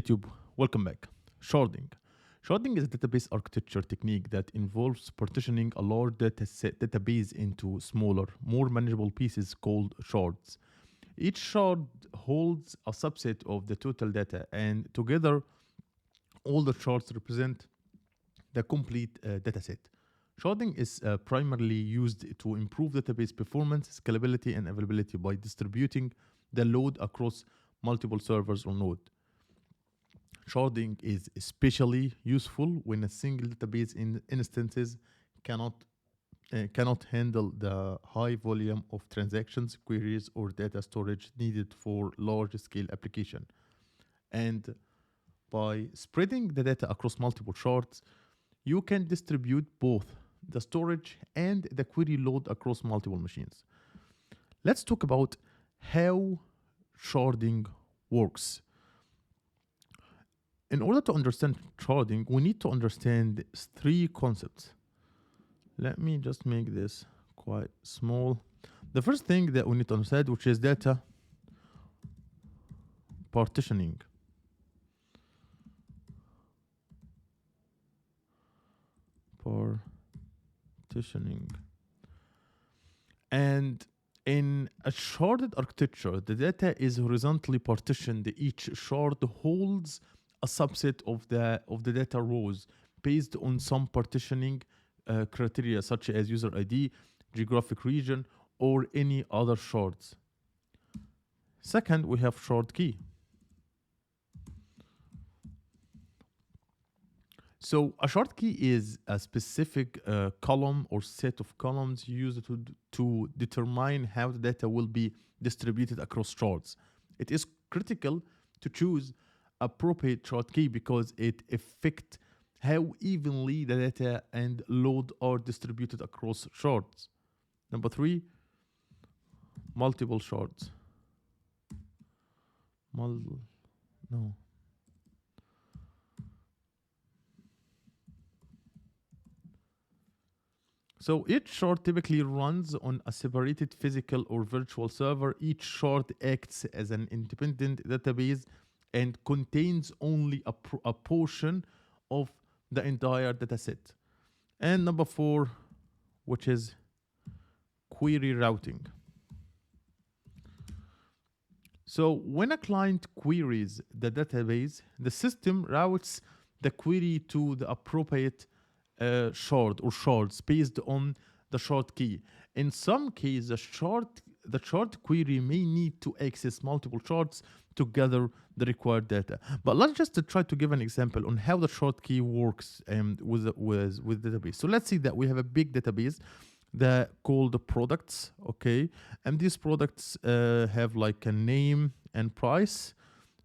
YouTube, welcome back. Sharding. Sharding is a database architecture technique that involves partitioning a large database into smaller, more manageable pieces called shards. Each shard holds a subset of the total data, and together, all the shards represent the complete dataset. Sharding is primarily used to improve database performance, scalability, and availability by distributing the load across multiple servers or nodes. Sharding is especially useful when a single database instances cannot cannot handle the high volume of transactions, queries, or data storage needed for large-scale application. And by spreading the data across multiple shards, you can distribute both the storage and the query load across multiple machines. Let's talk about how sharding works. In order to understand sharding, we need to understand three concepts. Let me just make this quite small. The first thing that we need to understand, which is data partitioning. Partitioning. And in a sharded architecture, the data is horizontally partitioned. Each shard holds a subset of the data rows based on some partitioning criteria such as user ID, geographic region, or any other shards. Second, we have shard key. So a shard key is a specific column or set of columns used to determine how the data will be distributed across shards. It is critical to choose appropriate shard key because it affects how evenly the data and load are distributed across shards. Number three, multiple shards. No. So each shard typically runs on a separated physical or virtual server. Each shard acts as an independent database and contains only a portion of the entire dataset. And number four, which is query routing. So when a client queries the database, the system routes the query to the appropriate shard or shards based on the shard key. In some cases, the shard query may need to access multiple shards to gather the required data. But let's just try to give an example on how the shard key works with database. So let's see that we have a big database that called the products, okay, and these products have like a name and price.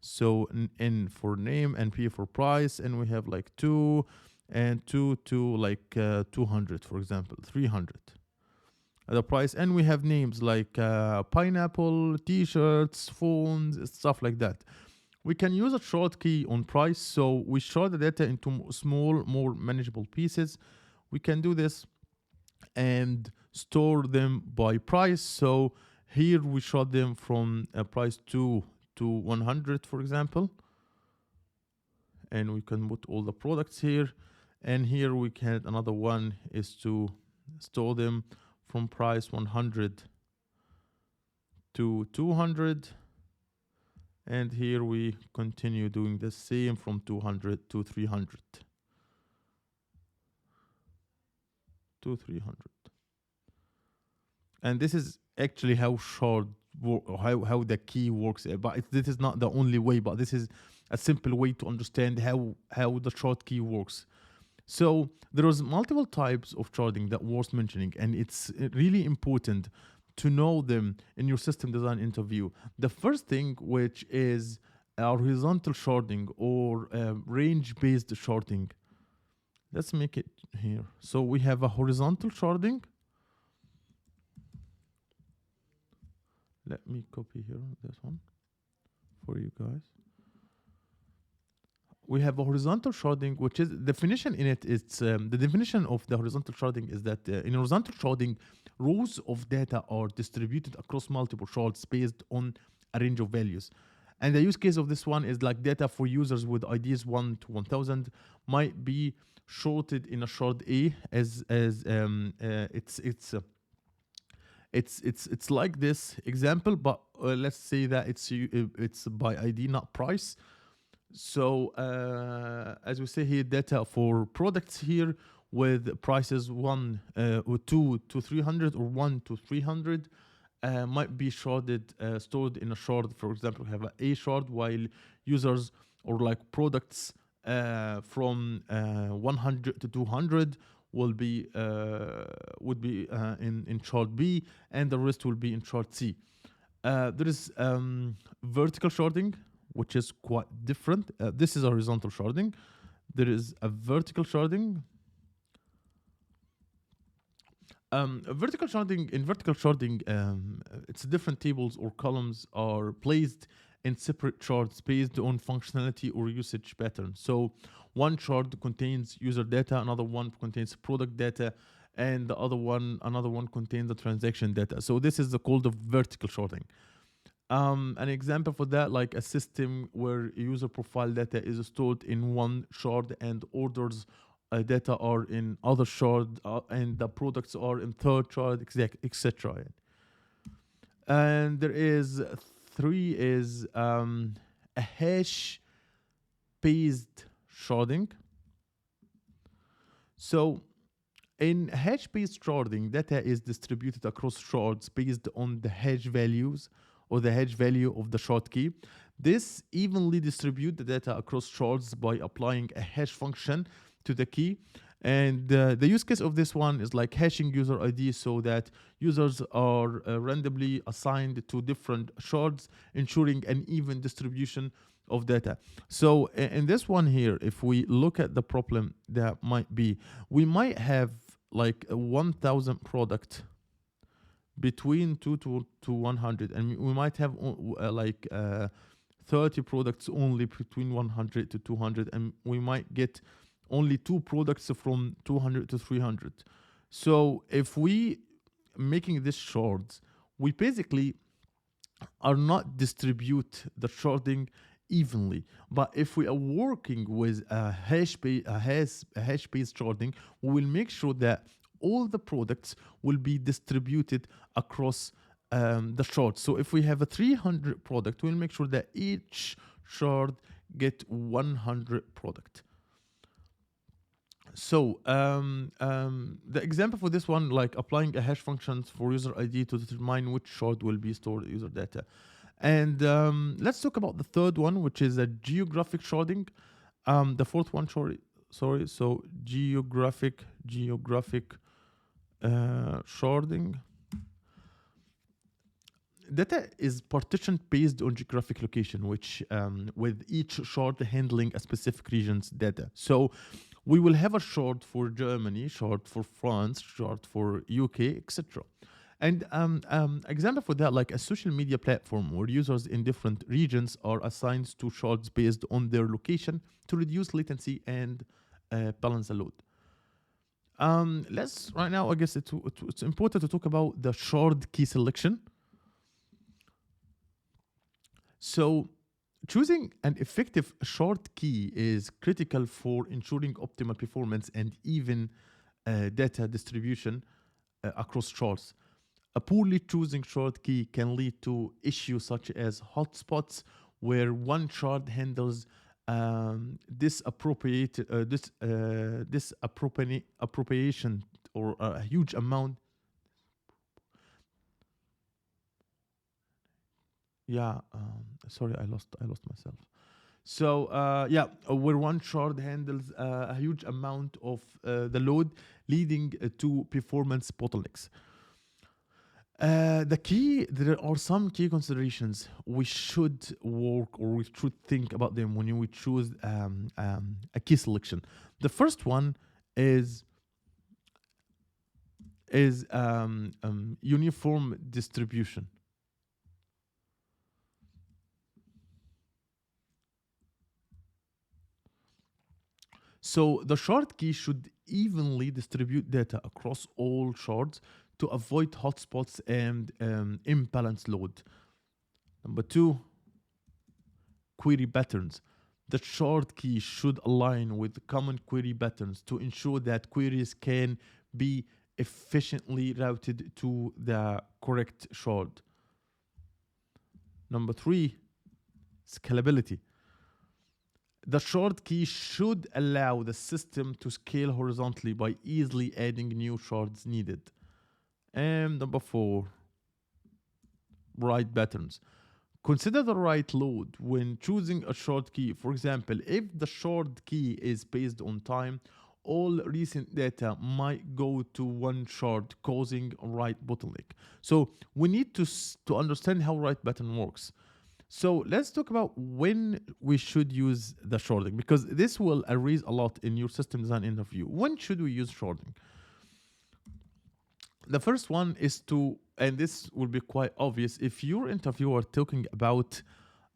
So N for name and P for price, and we have like 2 and 2 to like 200, for example, 300 the price, and we have names like pineapple, t-shirts, phones, stuff like that. We can use a shard key on price, so we shard the data into small, more manageable pieces. We can do this and store them by price. So here we shard them from a price 2 to 100, for example, and we can put all the products here. And here we can, another one is to store them from price 100 to 200. And here we continue doing the same from 200 to 300. To 300. And this is actually how shard how the key works. But this is not the only way, but this is a simple way to understand how the shard key works. So there is multiple types of sharding that worth mentioning, and it's really important to know them in your system design interview. The first thing, which is horizontal sharding or range-based sharding. Let's make it here. So we have a horizontal sharding. Let me copy here this one for you guys. We have a horizontal sharding, which is definition in it. It's the definition of the horizontal sharding is that in horizontal sharding, rows of data are distributed across multiple shards based on a range of values. And the use case of this one is like data for users with IDs 1 to 1000 might be shorted in a shard A it's like this example, but let's say that it's by ID, not price. So as we say here, data for products here with prices 1 or 2 to 300 or 1 to 300 might be sharded, stored in a shard. For example, we have a shard, while users or like products from 100 to 200 will be would be in shard B, and the rest will be in shard C. There is vertical sharding, which is quite different. This is horizontal sharding. There is a vertical sharding. Vertical sharding, in vertical sharding, it's different tables or columns are placed in separate shards based on functionality or usage pattern. So one shard contains user data, another one contains product data, and another one contains the transaction data. So this is the called of vertical sharding. An example for that, like a system where user profile data is stored in one shard and orders data are in other shard, and the products are in third shard, etc. And there is three is a hash based sharding. So in hash based sharding, data is distributed across shards based on the hash values or the hash value of the shard key. This evenly distribute the data across shards by applying a hash function to the key. And the use case of this one is like hashing user ID so that users are randomly assigned to different shards, ensuring an even distribution of data. So in this one here, if we look at the problem that might be, we might have like a 1000 product between 2 to 100, and we might have 30 products only between 100 to 200, and we might get only 2 products from 200 to 300. So if we making this shards, we basically are not distribute the sharding evenly. But if we are working with a hash-based sharding, we will make sure that all the products will be distributed across the shards. So if we have a 300 product, we'll make sure that each shard get 100 product. So the example for this one, like applying a hash functions for user ID to determine which shard will be stored user data. And let's talk about the third one, which is a geographic sharding. The fourth one, sorry. So geographic sharding. Data is partitioned based on geographic location, which with each shard handling a specific region's data. So we will have a shard for Germany, shard for France, shard for UK, etc. And example for that, like a social media platform where users in different regions are assigned to shards based on their location to reduce latency and balance the load. Let's right now, I guess it's important to talk about the shard key selection. So choosing an effective shard key is critical for ensuring optimal performance and even data distribution across shards. A poorly chosen shard key can lead to issues such as hotspots, where one shard handles disappropriation or a huge amount. Yeah, sorry, I lost myself. So where one shard handles a huge amount of the load, leading to performance bottlenecks. There are some key considerations we should work or we should think about them when we choose a key selection. The first one is uniform distribution. So the shard key should evenly distribute data across all shards to avoid hotspots and imbalanced load. Number two, query patterns. The shard key should align with common query patterns to ensure that queries can be efficiently routed to the correct shard. Number 3, scalability. The shard key should allow the system to scale horizontally by easily adding new shards needed. And number 4, write patterns. Consider the right load when choosing a shard key. For example, if the shard key is based on time, all recent data might go to one shard, causing a write bottleneck. So we need to understand how write pattern works. So let's talk about when we should use the sharding, because this will arise a lot in your system design interview. When should we use sharding? The first one is to, and this will be quite obvious if your interviewer talking about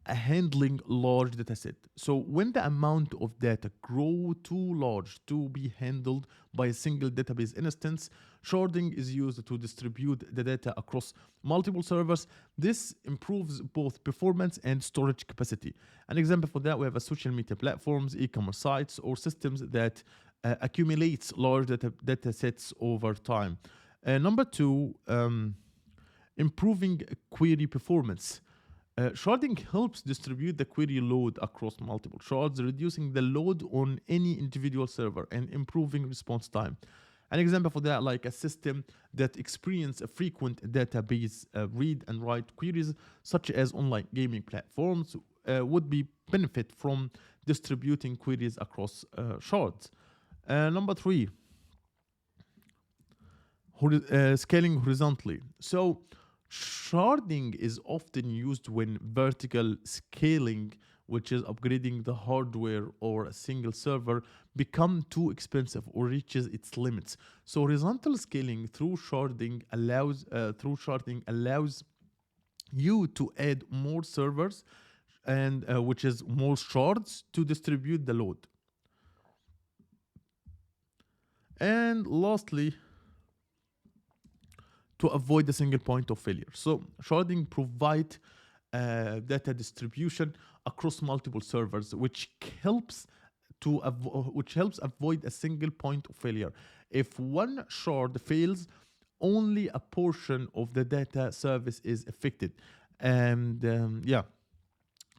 handling large data set. So when the amount of data grow too large to be handled by a single database instance, sharding is used to distribute the data across multiple servers. This improves both performance and storage capacity. An example for that, we have a social media platforms, e-commerce sites, or systems that accumulates large data sets over time. Number 2, improving query performance. Sharding helps distribute the query load across multiple shards, reducing the load on any individual server and improving response time. An example for that, like a system that experience a frequent database read and write queries, such as online gaming platforms, would be benefit from distributing queries across shards. Number 3, scaling horizontally. So sharding is often used when vertical scaling, which is upgrading the hardware or a single server, become too expensive or reaches its limits. So horizontal scaling through sharding allows you to add more servers and which is more shards to distribute the load. And lastly, to avoid a single point of failure. So sharding provide data distribution across multiple servers, which helps avoid a single point of failure. If one shard fails, only a portion of the data service is affected. And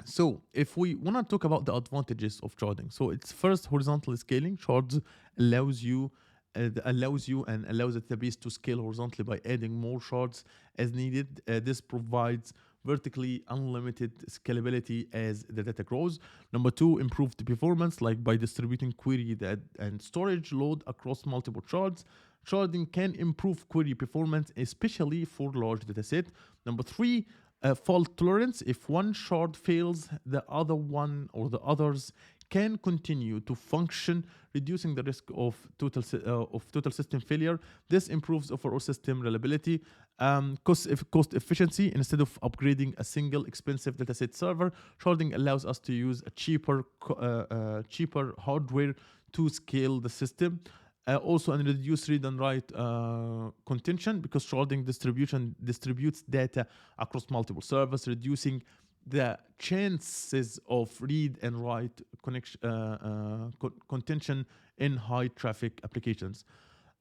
so if we want to talk about the advantages of sharding, so it's first horizontal scaling. Shards allows you and allows the database to scale horizontally by adding more shards as needed. This provides vertically unlimited scalability as the data grows. Number 2, improved performance, like by distributing query and storage load across multiple shards. Sharding can improve query performance, especially for large dataset. Number 3, fault tolerance. If one shard fails, the other one or the others can continue to function, reducing the risk of total system failure. This improves overall system reliability, cost efficiency. Instead of upgrading a single expensive dataset server, sharding allows us to use a cheaper hardware to scale the system. Also, and reduce read and write contention, because sharding distributes data across multiple servers, reducing the chances of read and write contention in high traffic applications.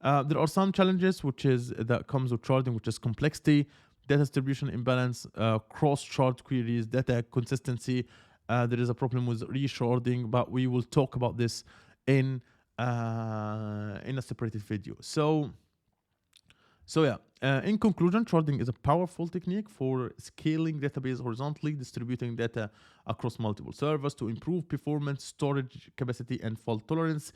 There are some challenges that comes with sharding, which is complexity, data distribution imbalance, cross shard queries, data consistency. There is a problem with resharding, but we will talk about this in a separated video. So in conclusion, sharding is a powerful technique for scaling database horizontally, distributing data across multiple servers to improve performance, storage capacity, and fault tolerance.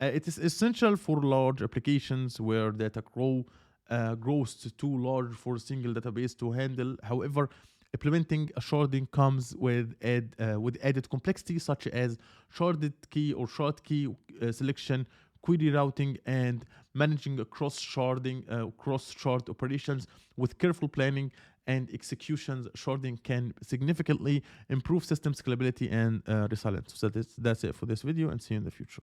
It is essential for large applications where data grows too large for a single database to handle. However, implementing a sharding comes with added complexity, such as sharded key or shard key selection, query routing, and managing cross-shard operations. With careful planning and executions, sharding can significantly improve system scalability and resilience. So that's it for this video, and see you in the future.